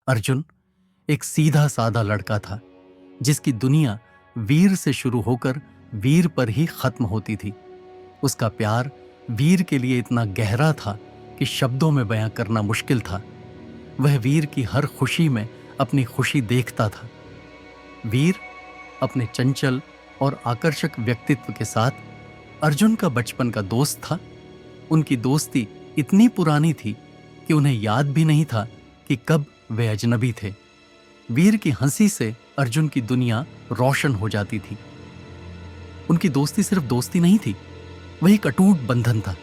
अर्जुन एक सीधा साधा लड़का था जिसकी दुनिया वीर से शुरू होकर वीर पर ही खत्म होती थी। उसका प्यार वीर के लिए इतना गहरा था कि शब्दों में बयां करना मुश्किल था। वह वीर की हर खुशी में अपनी खुशी देखता था। वीर अपने चंचल और आकर्षक व्यक्तित्व के साथ अर्जुन का बचपन का दोस्त था। उनकी दोस्ती इतनी पुरानी थी कि उन्हें याद भी नहीं था कि कब वे अजनबी थे। वीर की हंसी से अर्जुन की दुनिया रोशन हो जाती थी। उनकी दोस्ती सिर्फ दोस्ती नहीं थी, वह एक अटूट बंधन था।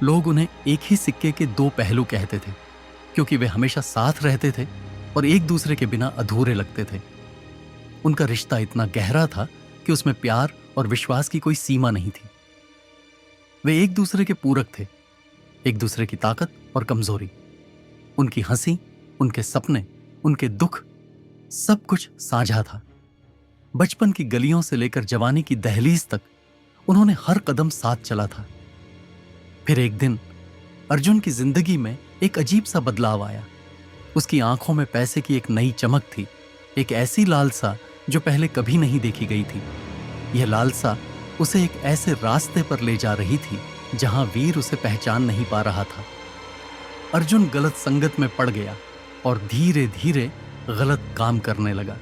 लोग उन्हें एक ही सिक्के के दो पहलू कहते थे क्योंकि वे हमेशा साथ रहते थे और एक दूसरे के बिना अधूरे लगते थे। उनका रिश्ता इतना गहरा था कि उसमें प्यार और विश्वास की कोई सीमा नहीं थी। वे एक दूसरे के पूरक थे, एक दूसरे की ताकत और कमजोरी। उनकी हंसी, उनके सपने, उनके दुख, सब कुछ साझा था। बचपन की गलियों से लेकर जवानी की दहलीज तक उन्होंने हर कदम साथ चला था। फिर एक दिन अर्जुन की जिंदगी में एक अजीब सा बदलाव आया। उसकी आंखों में पैसे की एक नई चमक थी, एक ऐसी लालसा जो पहले कभी नहीं देखी गई थी। यह लालसा उसे एक ऐसे रास्ते पर ले जा रही थी जहां वीर उसे पहचान नहीं पा रहा था। अर्जुन गलत संगत में पड़ गया और धीरे धीरे गलत काम करने लगा।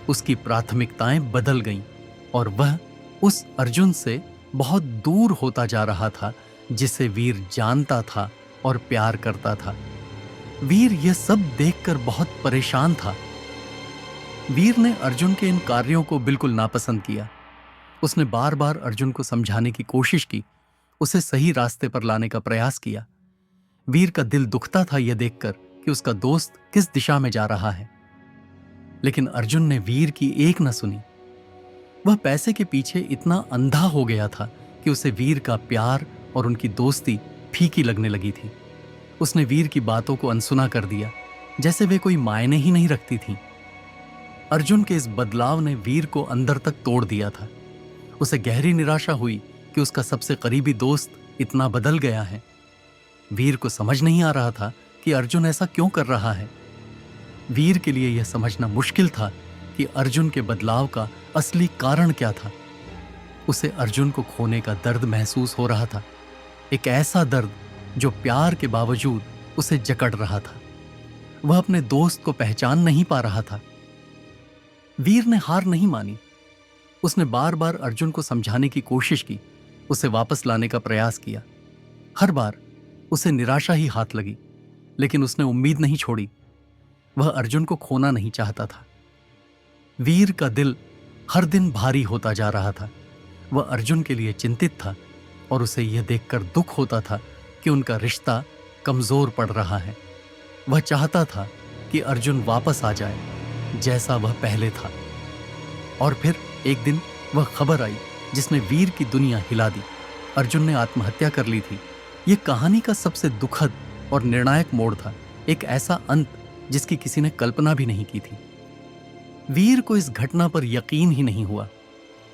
उसकी प्राथमिकताएं बदल गईं और वह उस अर्जुन से बहुत दूर होता जा रहा था जिसे वीर जानता था और प्यार करता था। वीर यह सब देखकर बहुत परेशान था। वीर ने अर्जुन के इन कार्यों को बिल्कुल नापसंद किया। उसने बार बार अर्जुन को समझाने की कोशिश की, उसे सही रास्ते पर लाने का प्रयास किया। वीर का दिल दुखता था यह देखकर कि उसका दोस्त किस दिशा में जा रहा है, लेकिन अर्जुन ने वीर की एक न सुनी। वह पैसे के पीछे इतना अंधा हो गया था कि उसे वीर का प्यार और उनकी दोस्ती फीकी लगने लगी थी। उसने वीर की बातों को अनसुना कर दिया, जैसे वे कोई मायने ही नहीं रखती थीं। अर्जुन के इस बदलाव ने वीर को अंदर तक तोड़ दिया था। उसे गहरी निराशा हुई कि उसका सबसे करीबी दोस्त इतना बदल गया है। वीर को समझ नहीं आ रहा था कि अर्जुन ऐसा क्यों कर रहा है। वीर के लिए यह समझना मुश्किल था कि अर्जुन के बदलाव का असली कारण क्या था। उसे अर्जुन को खोने का दर्द महसूस हो रहा था, एक ऐसा दर्द जो प्यार के बावजूद उसे जकड़ रहा था। वह अपने दोस्त को पहचान नहीं पा रहा था। वीर ने हार नहीं मानी। उसने बार बार अर्जुन को समझाने की कोशिश की, उसे वापस लाने का प्रयास किया। हर बार उसे निराशा ही हाथ लगी, लेकिन उसने उम्मीद नहीं छोड़ी। वह अर्जुन को खोना नहीं चाहता था। वीर का दिल हर दिन भारी होता जा रहा था। वह अर्जुन के लिए चिंतित था और उसे यह देखकर दुख होता था कि उनका रिश्ता कमजोर पड़ रहा है। वह चाहता था कि अर्जुन वापस आ जाए जैसा वह पहले था। और फिर एक दिन वह खबर आई जिसने वीर की दुनिया हिला दी। अर्जुन ने आत्महत्या कर ली थी। यह कहानी का सबसे दुखद और निर्णायक मोड़ था, एक ऐसा अंत जिसकी किसी ने कल्पना भी नहीं की थी। वीर को इस घटना पर यकीन ही नहीं हुआ।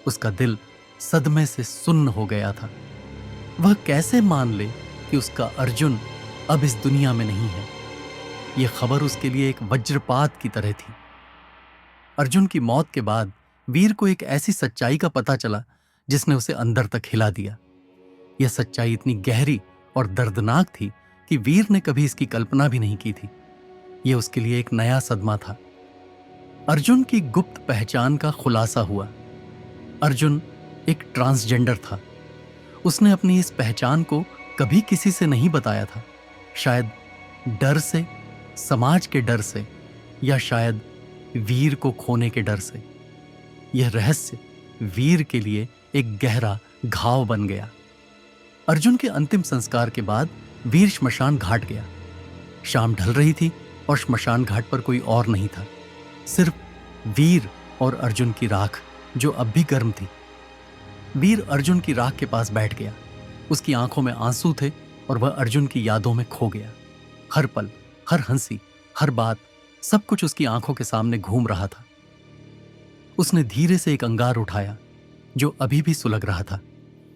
उसका दिल सदमे से सुन्न हो गया था। वह कैसे मान ले कि उसका अर्जुन अब इस दुनिया में नहीं है। यह खबर उसके लिए एक वज्रपात की तरह थी। अर्जुन की मौत के बाद वीर को एक ऐसी सच्चाई का पता चला जिसने उसे अंदर तक हिला दिया। यह सच्चाई इतनी गहरी और दर्दनाक थी कि वीर ने कभी इसकी कल्पना भी नहीं की थी। यह उसके लिए एक नया सदमा था। अर्जुन की गुप्त पहचान का खुलासा हुआ। अर्जुन एक ट्रांसजेंडर था। उसने अपनी इस पहचान को कभी किसी से नहीं बताया था, शायद डर से, समाज के डर से, या शायद वीर को खोने के डर से। यह रहस्य वीर के लिए एक गहरा घाव बन गया। अर्जुन के अंतिम संस्कार के बाद वीर श्मशान घाट गया। शाम ढल रही थी और श्मशान घाट पर कोई और नहीं था, सिर्फ वीर और अर्जुन की राख जो अब भी गर्म थी। वीर अर्जुन की राख के पास बैठ गया। उसकी आंखों में आंसू थे और वह अर्जुन की यादों में खो गया। हर पल, हर हंसी, हर बात, सब कुछ उसकी आंखों के सामने घूम रहा था। उसने धीरे से एक अंगार उठाया जो अभी भी सुलग रहा था।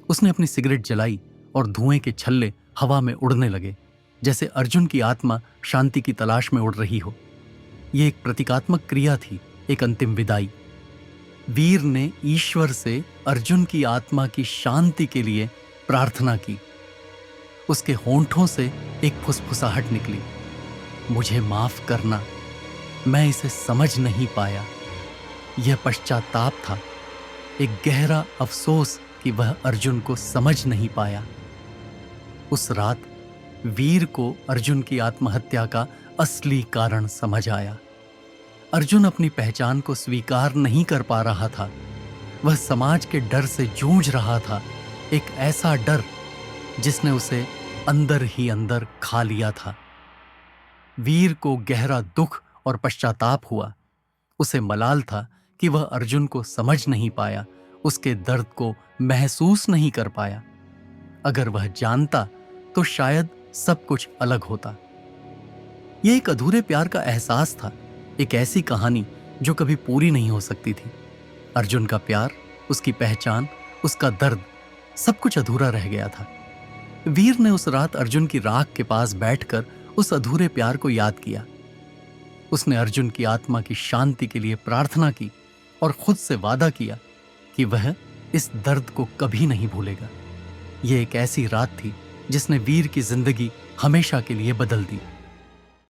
उसने अपनी सिगरेट जलाई और धुएं के छल्ले हवा में उड़ने लगे, जैसे अर्जुन की आत्मा शांति की तलाश में उड़ रही हो। ये एक प्रतीकात्मक क्रिया थी, एक अंतिम विदाई। वीर ने ईश्वर से अर्जुन की आत्मा की शांति के लिए प्रार्थना की। उसके होंठों से एक फुसफुसाहट निकली, मुझे माफ करना, मैं इसे समझ नहीं पाया। यह पश्चाताप था, एक गहरा अफसोस कि वह अर्जुन को समझ नहीं पाया। उस रात वीर को अर्जुन की आत्महत्या का असली कारण समझ आया। अर्जुन अपनी पहचान को स्वीकार नहीं कर पा रहा था। वह समाज के डर से जूझ रहा था, एक ऐसा डर जिसने उसे अंदर ही अंदर खा लिया था। वीर को गहरा दुख और पश्चाताप हुआ। उसे मलाल था कि वह अर्जुन को समझ नहीं पाया, उसके दर्द को महसूस नहीं कर पाया। अगर वह जानता तो शायद सब कुछ अलग होता। यह एक अधूरे प्यार का एहसास था, एक ऐसी कहानी जो कभी पूरी नहीं हो सकती थी। अर्जुन का प्यार, उसकी पहचान, उसका दर्द, सब कुछ अधूरा रह गया था। वीर ने उस रात अर्जुन की राख के पास बैठकर उस अधूरे प्यार को याद किया। उसने अर्जुन की आत्मा की शांति के लिए प्रार्थना की और खुद से वादा किया कि वह इस दर्द को कभी नहीं भूलेगा। यह एक ऐसी रात थी जिसने वीर की जिंदगी हमेशा के लिए बदल दी।